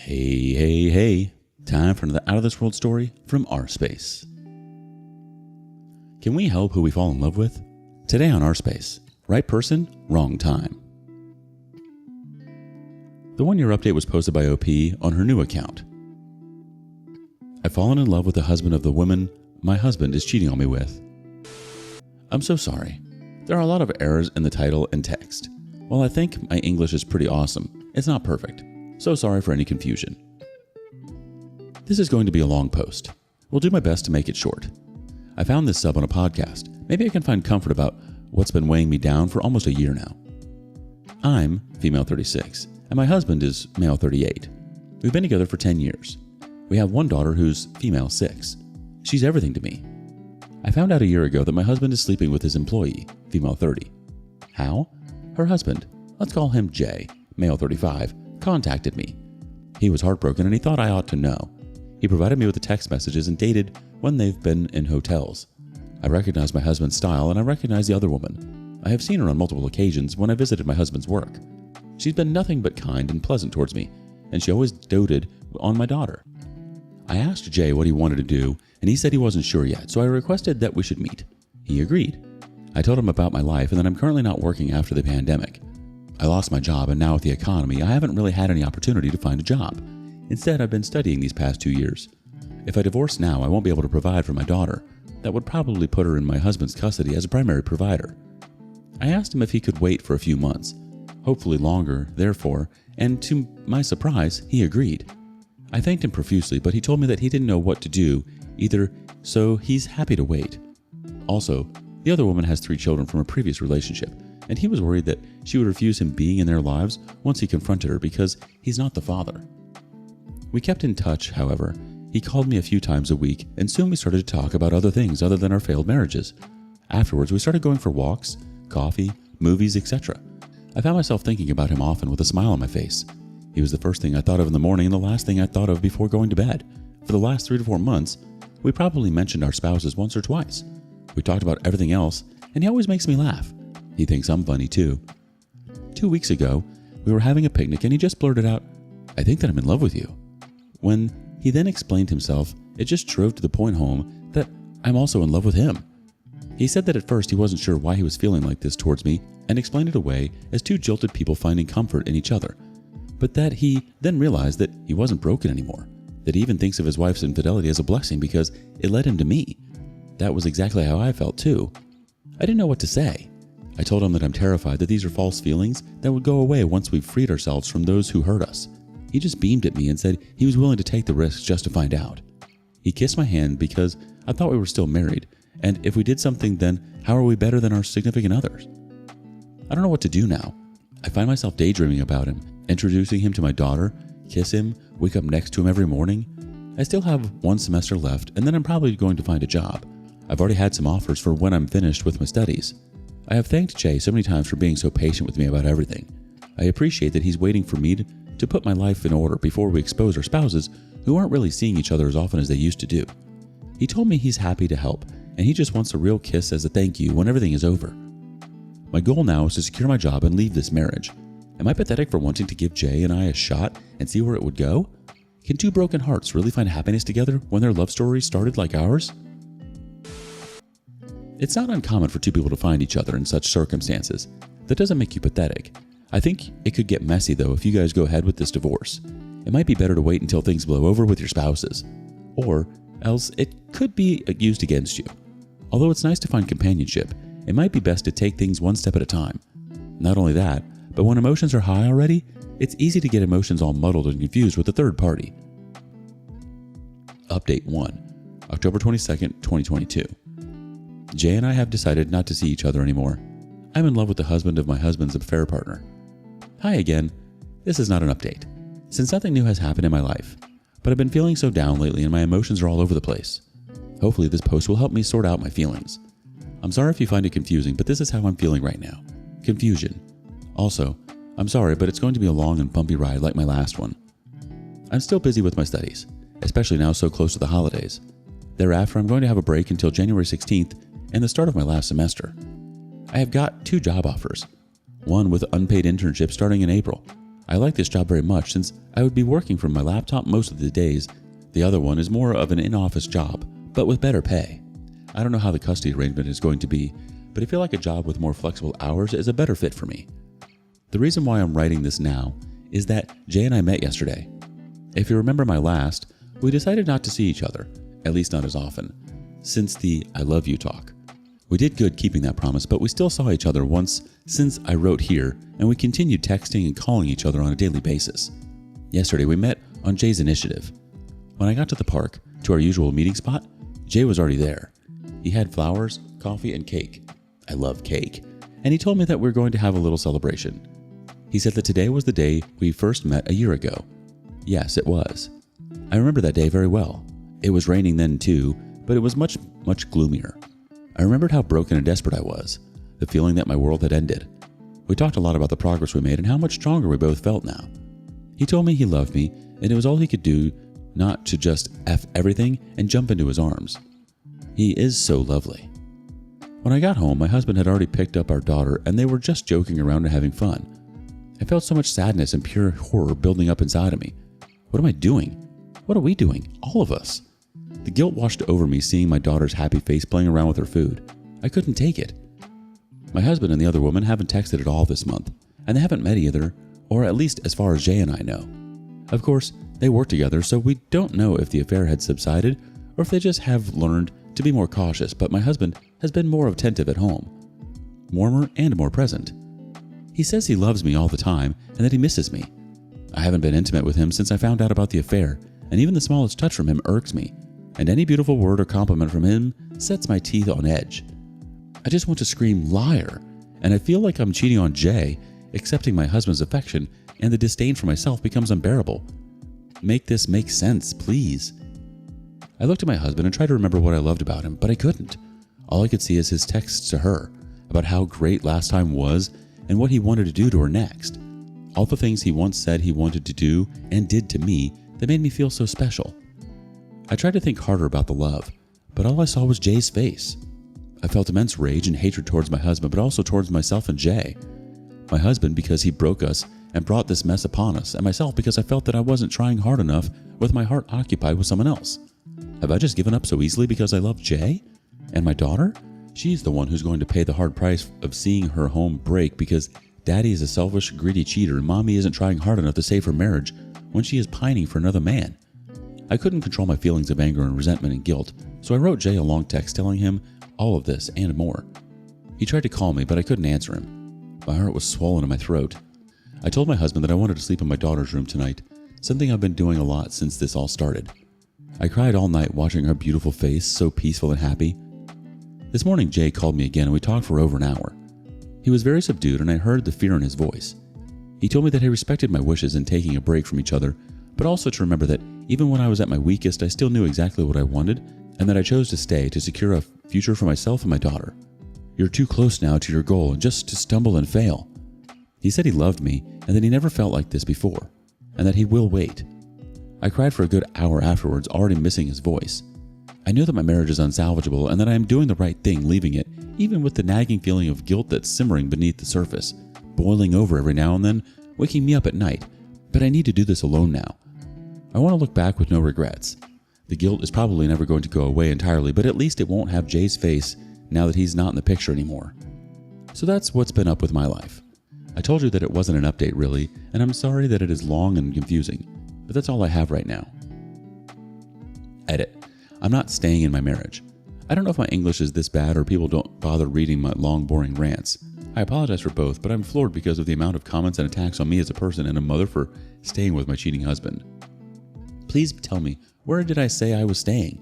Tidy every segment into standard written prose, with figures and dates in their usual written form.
Hey. Time for another out-of-this-world story from rSpace. Can we help who we fall in love with? Today on rSpace, right person, wrong time. The one-year update was posted by OP on her new account. I've fallen in love with the husband of the woman my husband is cheating on me with. I'm so sorry. There are a lot of errors in the title and text. While I think my English is pretty awesome, it's not perfect. So sorry for any confusion. This is going to be a long post. We'll do my best to make it short. I found this sub on a podcast. Maybe I can find comfort about what's been weighing me down for almost a year now. I'm female 36, and my husband is male 38. We've been together for 10 years. We have one daughter who's female 6. She's everything to me. I found out a year ago that my husband is sleeping with his employee, female 30. How? Her husband, let's call him Jay, male 35, contacted me. He was heartbroken and he thought I ought to know. He provided me with the text messages and dated when they've been in hotels. I recognized my husband's style and I recognized the other woman. I have seen her on multiple occasions when I visited my husband's work. She's been nothing but kind and pleasant towards me, and she always doted on my daughter. I asked Jay what he wanted to do, and he said he wasn't sure yet, so I requested that we should meet. He agreed. I told him about my life and that I'm currently not working after the pandemic. I lost my job, and now with the economy, I haven't really had any opportunity to find a job. Instead, I've been studying these past 2 years. If I divorce now, I won't be able to provide for my daughter. That would probably put her in my husband's custody as a primary provider. I asked him if he could wait for a few months, hopefully longer, therefore, and to my surprise, he agreed. I thanked him profusely, but he told me that he didn't know what to do either, so he's happy to wait. Also, the other woman has 3 children from a previous relationship, and he was worried that she would refuse him being in their lives once he confronted her because he's not the father. We kept in touch, however. He called me a few times a week, and soon we started to talk about other things other than our failed marriages. Afterwards, we started going for walks, coffee, movies, etc. I found myself thinking about him often with a smile on my face. He was the first thing I thought of in the morning and the last thing I thought of before going to bed. For the last 3 to 4 months, we probably mentioned our spouses once or twice. We talked about everything else, and he always makes me laugh. He thinks I'm funny too. 2 weeks ago, we were having a picnic and he just blurted out, "I think that I'm in love with you." When he then explained himself, it just drove to the point home that I'm also in love with him. He said that at first he wasn't sure why he was feeling like this towards me and explained it away as 2 jilted people finding comfort in each other. But that he then realized that he wasn't broken anymore, that he even thinks of his wife's infidelity as a blessing because it led him to me. That was exactly how I felt too. I didn't know what to say. I told him that I'm terrified that these are false feelings that would go away once we've freed ourselves from those who hurt us. He just beamed at me and said he was willing to take the risks just to find out. He kissed my hand because I thought we were still married, and if we did something, then how are we better than our significant others? I don't know what to do now. I find myself daydreaming about him, introducing him to my daughter, kiss him, wake up next to him every morning. I still have 1 semester left, and then I'm probably going to find a job. I've already had some offers for when I'm finished with my studies. I have thanked Jay so many times for being so patient with me about everything. I appreciate that he's waiting for me to put my life in order before we expose our spouses who aren't really seeing each other as often as they used to do. He told me he's happy to help, and he just wants a real kiss as a thank you when everything is over. My goal now is to secure my job and leave this marriage. Am I pathetic for wanting to give Jay and I a shot and see where it would go? Can 2 broken hearts really find happiness together when their love story started like ours? It's not uncommon for 2 people to find each other in such circumstances. That doesn't make you pathetic. I think it could get messy though if you guys go ahead with this divorce. It might be better to wait until things blow over with your spouses. Or else it could be used against you. Although it's nice to find companionship, it might be best to take things 1 step at a time. Not only that, but when emotions are high already, it's easy to get emotions all muddled and confused with a third party. Update 1, October 22nd, 2022. Jay and I have decided not to see each other anymore. I'm in love with the husband of my husband's affair partner. Hi again. This is not an update, since nothing new has happened in my life, but I've been feeling so down lately and my emotions are all over the place. Hopefully this post will help me sort out my feelings. I'm sorry if you find it confusing, but this is how I'm feeling right now. Confusion. Also, I'm sorry, but it's going to be a long and bumpy ride like my last one. I'm still busy with my studies, especially now so close to the holidays. Thereafter, I'm going to have a break until January 16th and the start of my last semester. I have got 2 job offers, one with unpaid internship starting in April. I like this job very much since I would be working from my laptop most of the days. The other one is more of an in-office job, but with better pay. I don't know how the custody arrangement is going to be, but I feel like a job with more flexible hours is a better fit for me. The reason why I'm writing this now is that Jay and I met yesterday. If you remember my last, we decided not to see each other, at least not as often, since the I love you talk. We did good keeping that promise, but we still saw each other once since I wrote here, and we continued texting and calling each other on a daily basis. Yesterday we met on Jay's initiative. When I got to the park, to our usual meeting spot, Jay was already there. He had flowers, coffee, and cake. I love cake. And he told me that we're going to have a little celebration. He said that today was the day we first met a year ago. Yes, it was. I remember that day very well. It was raining then too, but it was much, much gloomier. I remembered how broken and desperate I was, the feeling that my world had ended. We talked a lot about the progress we made and how much stronger we both felt now. He told me he loved me, and it was all he could do not to just F everything and jump into his arms. He is so lovely. When I got home, my husband had already picked up our daughter, and they were just joking around and having fun. I felt so much sadness and pure horror building up inside of me. What am I doing? What are we doing? All of us. The guilt washed over me seeing my daughter's happy face playing around with her food. I couldn't take it. My husband and the other woman haven't texted at all this month, and they haven't met either, or at least as far as Jay and I know. Of course, they work together, so we don't know if the affair had subsided or if they just have learned to be more cautious, but my husband has been more attentive at home, warmer and more present. He says he loves me all the time and that he misses me. I haven't been intimate with him since I found out about the affair, and even the smallest touch from him irks me, and any beautiful word or compliment from him sets my teeth on edge. I just want to scream liar, and I feel like I'm cheating on Jay. Accepting my husband's affection and the disdain for myself becomes unbearable. Make this make sense, please. I looked at my husband and tried to remember what I loved about him, but I couldn't. All I could see is his texts to her about how great last time was and what he wanted to do to her next. All the things he once said he wanted to do and did to me that made me feel so special. I tried to think harder about the love, but all I saw was Jay's face. I felt immense rage and hatred towards my husband, but also towards myself and Jay. My husband because he broke us and brought this mess upon us, and myself because I felt that I wasn't trying hard enough with my heart occupied with someone else. Have I just given up so easily because I love Jay? And my daughter? She's the one who's going to pay the hard price of seeing her home break because Daddy is a selfish, greedy cheater and Mommy isn't trying hard enough to save her marriage when she is pining for another man. I couldn't control my feelings of anger and resentment and guilt, so I wrote Jay a long text telling him all of this and more. He tried to call me, but I couldn't answer him. My heart was swollen in my throat. I told my husband that I wanted to sleep in my daughter's room tonight, something I've been doing a lot since this all started. I cried all night watching her beautiful face, so peaceful and happy. This morning Jay called me again and we talked for over an hour. He was very subdued and I heard the fear in his voice. He told me that he respected my wishes in taking a break from each other, but also to remember that even when I was at my weakest, I still knew exactly what I wanted and that I chose to stay to secure a future for myself and my daughter. You're too close now to your goal just to stumble and fail. He said he loved me and that he never felt like this before, and that he will wait. I cried for a good hour afterwards, already missing his voice. I knew that my marriage is unsalvageable and that I am doing the right thing leaving it, even with the nagging feeling of guilt that's simmering beneath the surface, boiling over every now and then, waking me up at night. But I need to do this alone now. I want to look back with no regrets. The guilt is probably never going to go away entirely, but at least it won't have Jay's face now that he's not in the picture anymore. So that's what's been up with my life. I told you that it wasn't an update really, and I'm sorry that it is long and confusing, but that's all I have right now. Edit. I'm not staying in my marriage. I don't know if my English is this bad or people don't bother reading my long, boring rants. I apologize for both, but I'm floored because of the amount of comments and attacks on me as a person and a mother for staying with my cheating husband. Please tell me, where did I say I was staying?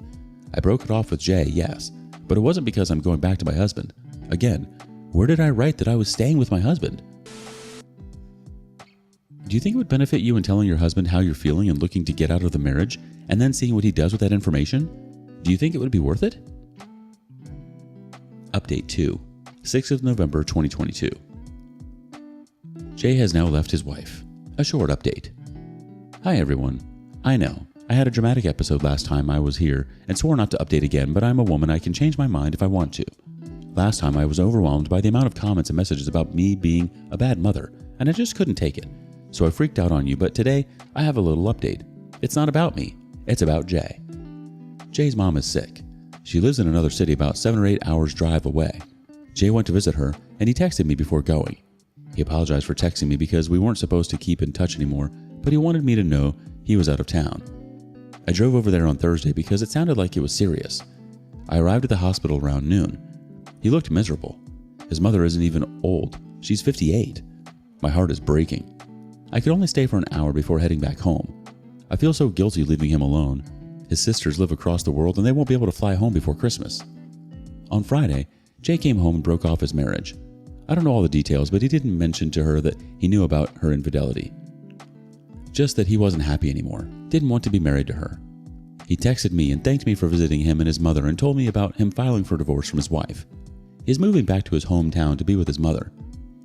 I broke it off with Jay, yes, but it wasn't because I'm going back to my husband. Again, where did I write that I was staying with my husband? Do you think it would benefit you in telling your husband how you're feeling and looking to get out of the marriage, and then seeing what he does with that information? Do you think it would be worth it? Update 2, 6th of November 2022. Jay has now left his wife. A short update. Hi everyone. I know, I had a dramatic episode last time I was here and swore not to update again, but I'm a woman, I can change my mind if I want to. Last time I was overwhelmed by the amount of comments and messages about me being a bad mother, and I just couldn't take it. So I freaked out on you, but today I have a little update. It's not about me. It's about Jay. Jay's mom is sick. She lives in another city about 7 or 8 hours drive away. Jay went to visit her, and he texted me before going. He apologized for texting me because we weren't supposed to keep in touch anymore, but he wanted me to know he was out of town. I drove over there on Thursday because it sounded like it was serious. I arrived at the hospital around noon. He looked miserable. His mother isn't even old. She's 58. My heart is breaking. I could only stay for an hour before heading back home. I feel so guilty leaving him alone. His sisters live across the world and they won't be able to fly home before Christmas. On Friday, Jay came home and broke off his marriage. I don't know all the details, but he didn't mention to her that he knew about her infidelity. Just that he wasn't happy anymore, didn't want to be married to her. He texted me and thanked me for visiting him and his mother and told me about him filing for divorce from his wife. He's moving back to his hometown to be with his mother.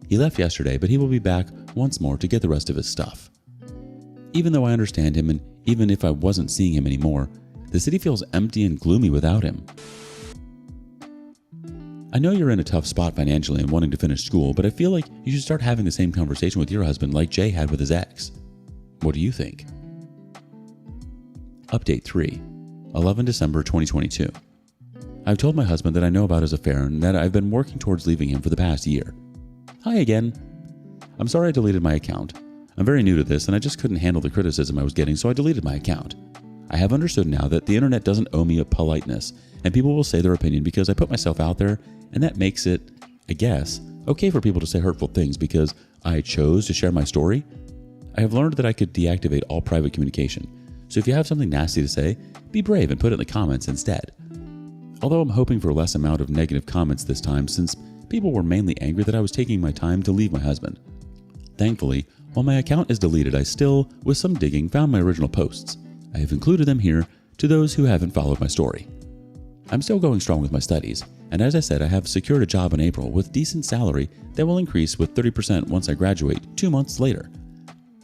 He left yesterday, but he will be back once more to get the rest of his stuff. Even though I understand him and even if I wasn't seeing him anymore, the city feels empty and gloomy without him. I know you're in a tough spot financially and wanting to finish school, but I feel like you should start having the same conversation with your husband like Jay had with his ex. What do you think? Update 3, 11 December 2022. I've told my husband that I know about his affair and that I've been working towards leaving him for the past year. Hi again. I'm sorry I deleted my account. I'm very new to this and I just couldn't handle the criticism I was getting, so I deleted my account. I have understood now that the internet doesn't owe me a politeness, and people will say their opinion because I put myself out there, and that makes it, I guess, okay for people to say hurtful things because I chose to share my story. I have learned that I could deactivate all private communication, so if you have something nasty to say, be brave and put it in the comments instead. Although I'm hoping for less amount of negative comments this time since people were mainly angry that I was taking my time to leave my husband. Thankfully, while my account is deleted, I still, with some digging, found my original posts. I have included them here to those who haven't followed my story. I'm still going strong with my studies, and as I said, I have secured a job in April with decent salary that will increase with 30% once I graduate 2 months later.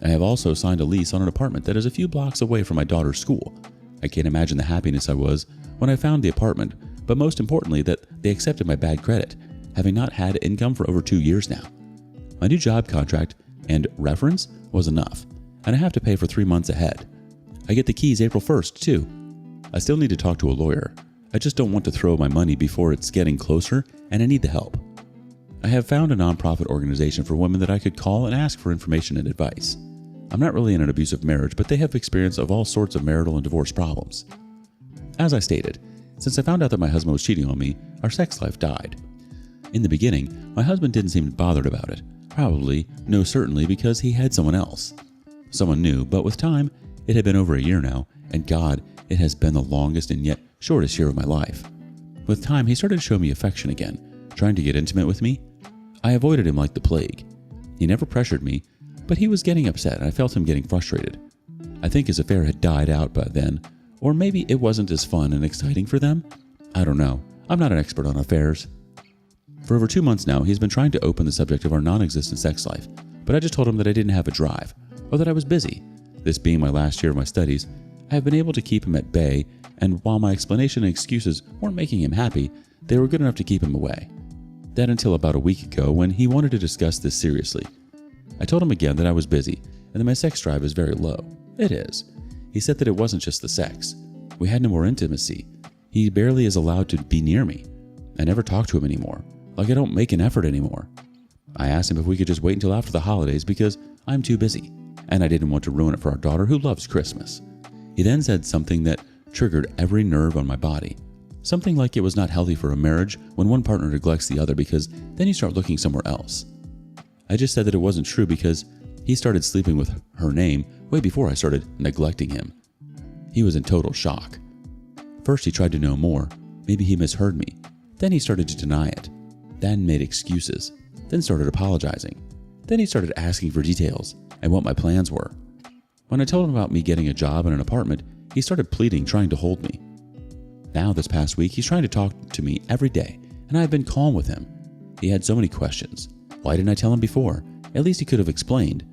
I have also signed a lease on an apartment that is a few blocks away from my daughter's school. I can't imagine the happiness I was when I found the apartment, but most importantly that they accepted my bad credit, having not had income for over 2 years now. My new job contract and reference was enough, and I have to pay for 3 months ahead. I get the keys April 1st too. I still need to talk to a lawyer. I just don't want to throw my money before it's getting closer, and I need the help. I have found a nonprofit organization for women that I could call and ask for information and advice. I'm not really in an abusive marriage, but they have experience of all sorts of marital and divorce problems. As I stated, since I found out that my husband was cheating on me, our sex life died. In the beginning, my husband didn't seem bothered about it. Probably, no certainly, because he had someone else. Someone new, but with time, it had been over a year now, and God, it has been the longest and yet shortest year of my life. With time, he started to show me affection again, trying to get intimate with me. I avoided him like the plague. He never pressured me, but he was getting upset and I felt him getting frustrated. I think his affair had died out by then, or maybe it wasn't as fun and exciting for them. I don't know. I'm not an expert on affairs. For over 2 months now, he's been trying to open the subject of our non-existent sex life, but I just told him that I didn't have a drive, or that I was busy. This being my last year of my studies, I have been able to keep him at bay, and while my explanation and excuses weren't making him happy, they were good enough to keep him away. That until about a week ago when he wanted to discuss this seriously. I told him again that I was busy, and that my sex drive is very low. It is. He said that it wasn't just the sex. We had no more intimacy. He barely is allowed to be near me. I never talk to him anymore. Like I don't make an effort anymore. I asked him if we could just wait until after the holidays because I'm too busy, and I didn't want to ruin it for our daughter who loves Christmas. He then said something that triggered every nerve on my body. Something like it was not healthy for a marriage when one partner neglects the other because then you start looking somewhere else. I just said that it wasn't true because he started sleeping with her name way before I started neglecting him. He was in total shock. First he tried to know more. Maybe he misheard me. Then he started to deny it. Then made excuses. Then started apologizing. Then he started asking for details and what my plans were. When I told him about me getting a job and an apartment, he started pleading, trying to hold me. Now this past week, he's trying to talk to me every day, and I've been calm with him. He had so many questions. Why didn't I tell him before? At least he could have explained.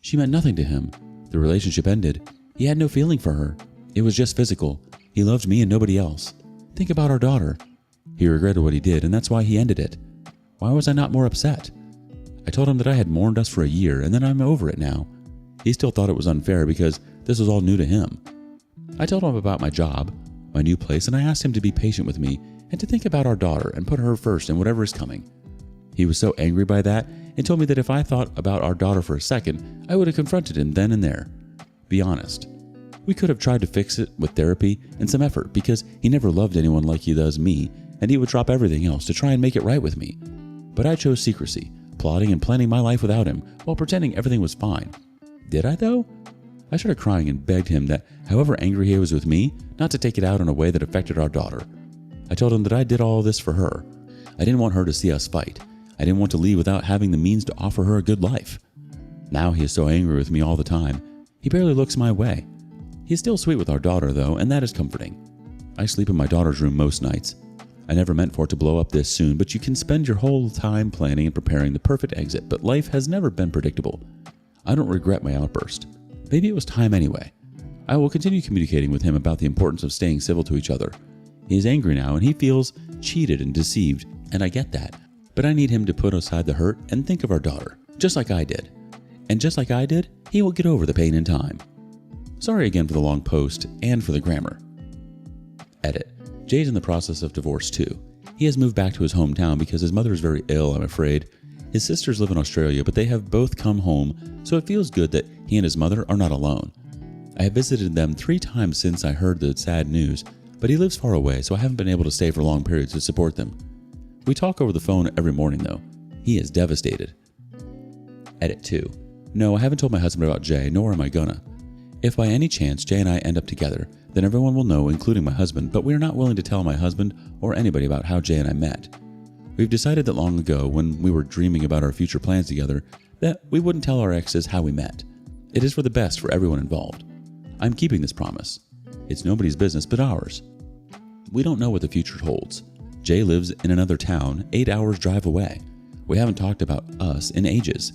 She meant nothing to him. The relationship ended. He had no feeling for her. It was just physical. He loved me and nobody else. Think about our daughter. He regretted what he did, and that's why he ended it. Why was I not more upset? I told him that I had mourned us for a year and that I'm over it now. He still thought it was unfair because this was all new to him. I told him about my job, my new place, and I asked him to be patient with me and to think about our daughter and put her first in whatever is coming. He was so angry by that and told me that if I thought about our daughter for a second, I would have confronted him then and there. Be honest. We could have tried to fix it with therapy and some effort because he never loved anyone like he does me, and he would drop everything else to try and make it right with me. But I chose secrecy, plotting and planning my life without him while pretending everything was fine. Did I though? I started crying and begged him that however angry he was with me, not to take it out in a way that affected our daughter. I told him that I did all this for her. I didn't want her to see us fight. I didn't want to leave without having the means to offer her a good life. Now he is so angry with me all the time. He barely looks my way. He is still sweet with our daughter though, and that is comforting. I sleep in my daughter's room most nights. I never meant for it to blow up this soon, but you can spend your whole time planning and preparing the perfect exit, but life has never been predictable. I don't regret my outburst. Maybe it was time anyway. I will continue communicating with him about the importance of staying civil to each other. He is angry now and he feels cheated and deceived, and I get that. But I need him to put aside the hurt and think of our daughter, just like I did. And just like I did, he will get over the pain in time. Sorry again for the long post and for the grammar. Edit. Jay's in the process of divorce too. He has moved back to his hometown because his mother is very ill, I'm afraid. His sisters live in Australia, but they have both come home, so it feels good that he and his mother are not alone. I have visited them 3 times since I heard the sad news, but he lives far away, so I haven't been able to stay for long periods to support them. We talk over the phone every morning though. He is devastated. Edit 2. No, I haven't told my husband about Jay, nor am I gonna. If by any chance Jay and I end up together, then everyone will know, including my husband, but we are not willing to tell my husband or anybody about how Jay and I met. We've decided that long ago, when we were dreaming about our future plans together, that we wouldn't tell our exes how we met. It is for the best for everyone involved. I'm keeping this promise. It's nobody's business but ours. We don't know what the future holds. Jay lives in another town, 8 hours drive away. We haven't talked about us in ages.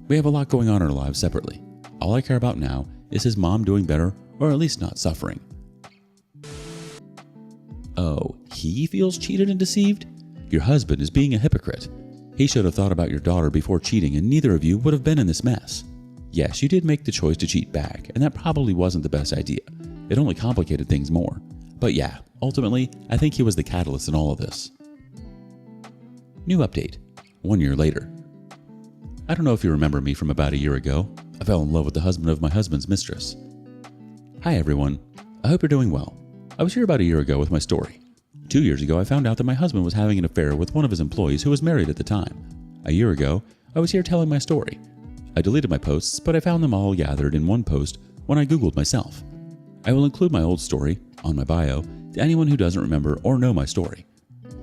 We have a lot going on in our lives separately. All I care about now is his mom doing better, or at least not suffering. Oh, he feels cheated and deceived? Your husband is being a hypocrite. He should have thought about your daughter before cheating, and neither of you would have been in this mess. Yes, you did make the choice to cheat back, and that probably wasn't the best idea. It only complicated things more. But yeah, ultimately, I think he was the catalyst in all of this. New update. 1 year later. I don't know if you remember me from about a year ago. I fell in love with the husband of my husband's mistress. Hi everyone. I hope you're doing well. I was here about a year ago with my story. 2 years ago, I found out that my husband was having an affair with one of his employees who was married at the time. A year ago, I was here telling my story. I deleted my posts, but I found them all gathered in one post when I Googled myself. I will include my old story on my bio to anyone who doesn't remember or know my story.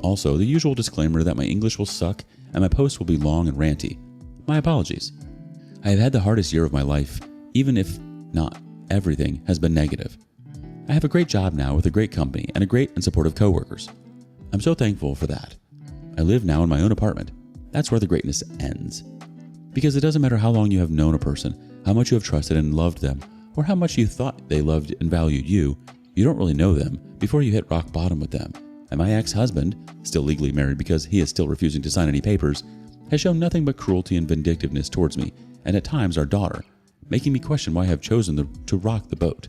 Also, the usual disclaimer that my English will suck and my posts will be long and ranty. My apologies. I have had the hardest year of my life, even if not everything has been negative. I have a great job now with a great company and a great and supportive coworkers. I'm so thankful for that. I live now in my own apartment. That's where the greatness ends. Because it doesn't matter how long you have known a person, how much you have trusted and loved them, or how much you thought they loved and valued you, you don't really know them before you hit rock bottom with them. And my ex-husband, still legally married because he is still refusing to sign any papers, has shown nothing but cruelty and vindictiveness towards me, and at times our daughter, making me question why I have chosen to rock the boat.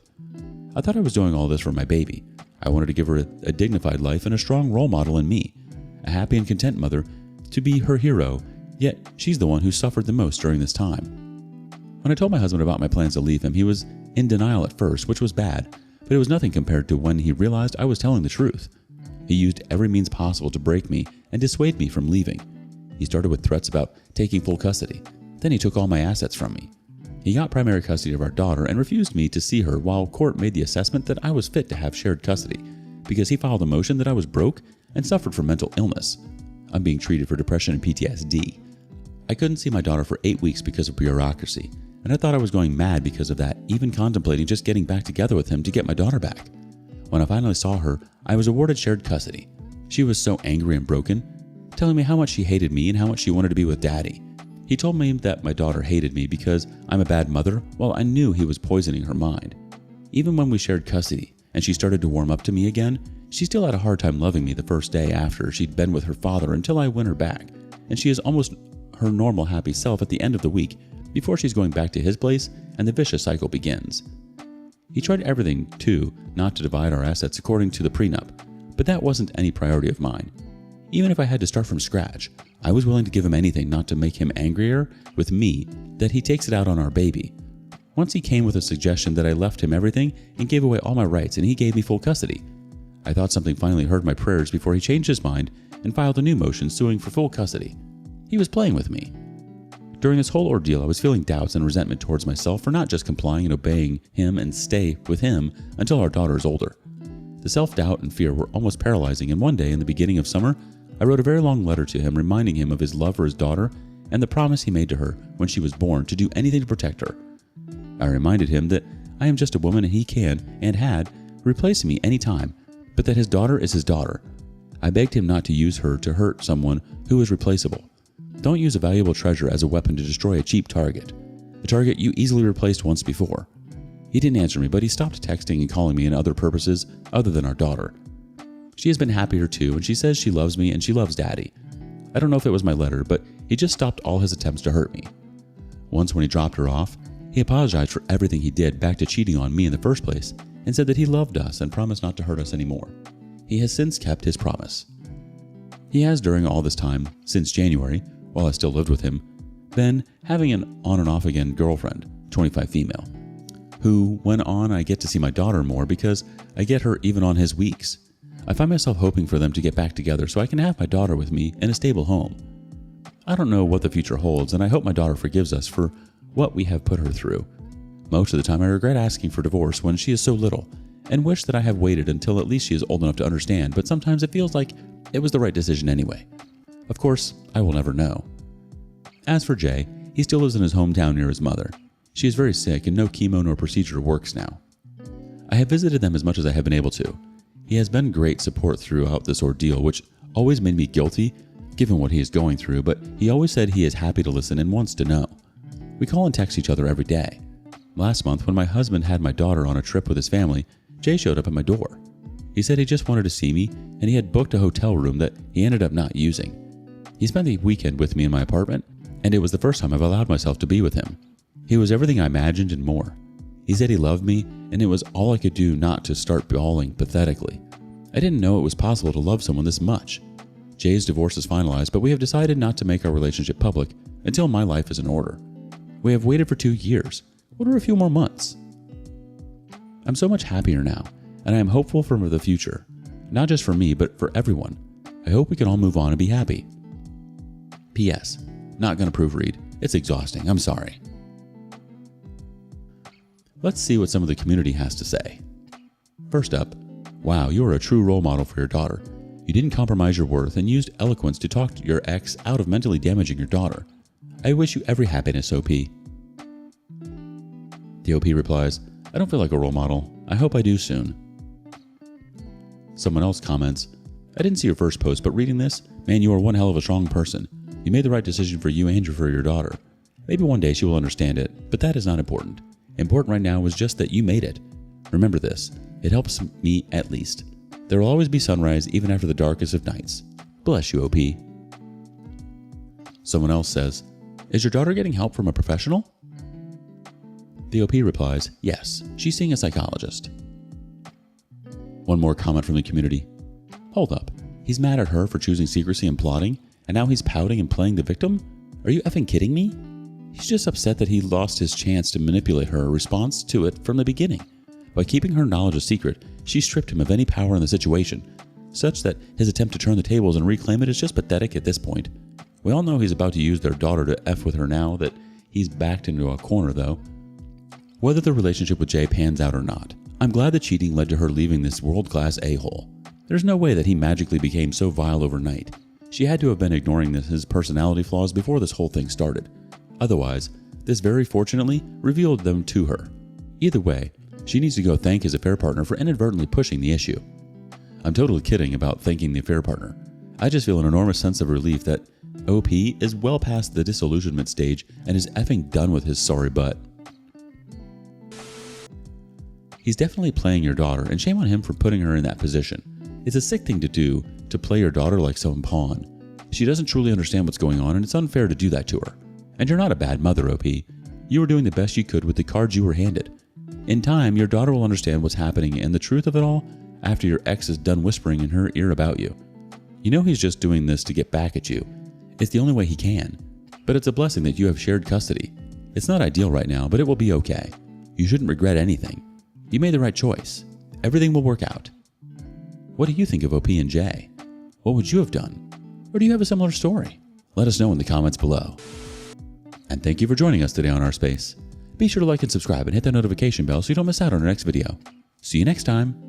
I thought I was doing all this for my baby. I wanted to give her a dignified life and a strong role model in me, a happy and content mother, to be her hero, yet she's the one who suffered the most during this time. When I told my husband about my plans to leave him, he was in denial at first, which was bad, but it was nothing compared to when he realized I was telling the truth. He used every means possible to break me and dissuade me from leaving. He started with threats about taking full custody. Then he took all my assets from me. He got primary custody of our daughter and refused me to see her while court made the assessment that I was fit to have shared custody because he filed a motion that I was broke and suffered from mental illness. I'm being treated for depression and PTSD. I couldn't see my daughter for 8 weeks because of bureaucracy, and I thought I was going mad because of that, even contemplating just getting back together with him to get my daughter back. When I finally saw her, I was awarded shared custody. She was so angry and broken, telling me how much she hated me and how much she wanted to be with Daddy. He told me that my daughter hated me because I'm a bad mother, while I knew he was poisoning her mind. Even when we shared custody and she started to warm up to me again, she still had a hard time loving me the first day after she'd been with her father until I won her back, and she is almost her normal happy self at the end of the week before she's going back to his place and the vicious cycle begins. He tried everything, too, not to divide our assets according to the prenup, but that wasn't any priority of mine. Even if I had to start from scratch, I was willing to give him anything not to make him angrier with me that he takes it out on our baby. Once he came with a suggestion that I left him everything and gave away all my rights, and he gave me full custody. I thought something finally heard my prayers before he changed his mind and filed a new motion suing for full custody. He was playing with me. During this whole ordeal, I was feeling doubts and resentment towards myself for not just complying and obeying him and stay with him until our daughter is older. The self-doubt and fear were almost paralyzing, and one day in the beginning of summer, I wrote a very long letter to him reminding him of his love for his daughter and the promise he made to her when she was born to do anything to protect her. I reminded him that I am just a woman and he can, and had, replace me any time, but that his daughter is his daughter. I begged him not to use her to hurt someone who is replaceable. Don't use a valuable treasure as a weapon to destroy a cheap target, a target you easily replaced once before. He didn't answer me, but he stopped texting and calling me in other purposes other than our daughter. She has been happier too, and she says she loves me and she loves Daddy. I don't know if it was my letter, but he just stopped all his attempts to hurt me. Once when he dropped her off, he apologized for everything he did back to cheating on me in the first place and said that he loved us and promised not to hurt us anymore. He has since kept his promise. He has during all this time, since January, while I still lived with him, been having an on and off again girlfriend, 25 female, who, when on, I get to see my daughter more because I get her even on his weeks. I find myself hoping for them to get back together so I can have my daughter with me in a stable home. I don't know what the future holds, and I hope my daughter forgives us for what we have put her through. Most of the time I regret asking for divorce when she is so little, and wish that I have waited until at least she is old enough to understand, but sometimes it feels like it was the right decision anyway. Of course, I will never know. As for Jay, he still lives in his hometown near his mother. She is very sick and no chemo nor procedure works now. I have visited them as much as I have been able to. He has been great support throughout this ordeal, which always made me guilty given what he is going through, but he always said he is happy to listen and wants to know. We call and text each other every day. Last month, when my husband had my daughter on a trip with his family, Jay showed up at my door. He said he just wanted to see me, and he had booked a hotel room that he ended up not using. He spent the weekend with me in my apartment, and it was the first time I've allowed myself to be with him. He was everything I imagined and more. He said he loved me, and it was all I could do not to start bawling pathetically. I didn't know it was possible to love someone this much. Jay's divorce is finalized, but we have decided not to make our relationship public until my life is in order. We have waited for 2 years. What are a few more months? I'm so much happier now, and I am hopeful for the future. Not just for me, but for everyone. I hope we can all move on and be happy. P.S. Not gonna proofread. It's exhausting. I'm sorry. Let's see what some of the community has to say. First up, wow, you are a true role model for your daughter. You didn't compromise your worth and used eloquence to talk to your ex out of mentally damaging your daughter. I wish you every happiness, OP. The OP replies, I don't feel like a role model. I hope I do soon. Someone else comments, I didn't see your first post, but reading this, man, you are one hell of a strong person. You made the right decision for you and for your daughter. Maybe one day she will understand it, but that is not important. Important right now is just that you made it. Remember this, it helps me at least. There will always be sunrise even after the darkest of nights. Bless you, OP. Someone else says, is your daughter getting help from a professional? The OP replies, yes, she's seeing a psychologist. One more comment from the community. Hold up, he's mad at her for choosing secrecy and plotting, and now he's pouting and playing the victim? Are you effing kidding me? He's just upset that he lost his chance to manipulate her response to it from the beginning. By keeping her knowledge a secret, she stripped him of any power in the situation, such that his attempt to turn the tables and reclaim it is just pathetic at this point. We all know he's about to use their daughter to F with her now that he's backed into a corner though. Whether the relationship with Jay pans out or not, I'm glad the cheating led to her leaving this world-class a-hole. There's no way that he magically became so vile overnight. She had to have been ignoring his personality flaws before this whole thing started. Otherwise, this very fortunately revealed them to her. Either way, she needs to go thank his affair partner for inadvertently pushing the issue. I'm totally kidding about thanking the affair partner. I just feel an enormous sense of relief that OP is well past the disillusionment stage and is effing done with his sorry butt. He's definitely playing your daughter, and shame on him for putting her in that position. It's a sick thing to do, to play your daughter like some pawn. She doesn't truly understand what's going on, and it's unfair to do that to her. And you're not a bad mother, OP. You were doing the best you could with the cards you were handed. In time, your daughter will understand what's happening and the truth of it all after your ex is done whispering in her ear about you. You know he's just doing this to get back at you. It's the only way he can. But it's a blessing that you have shared custody. It's not ideal right now, but it will be okay. You shouldn't regret anything. You made the right choice. Everything will work out. What do you think of OP and Jay? What would you have done? Or do you have a similar story? Let us know in the comments below. And thank you for joining us today on rSpace. Be sure to like and subscribe and hit that notification bell so you don't miss out on our next video. See you next time.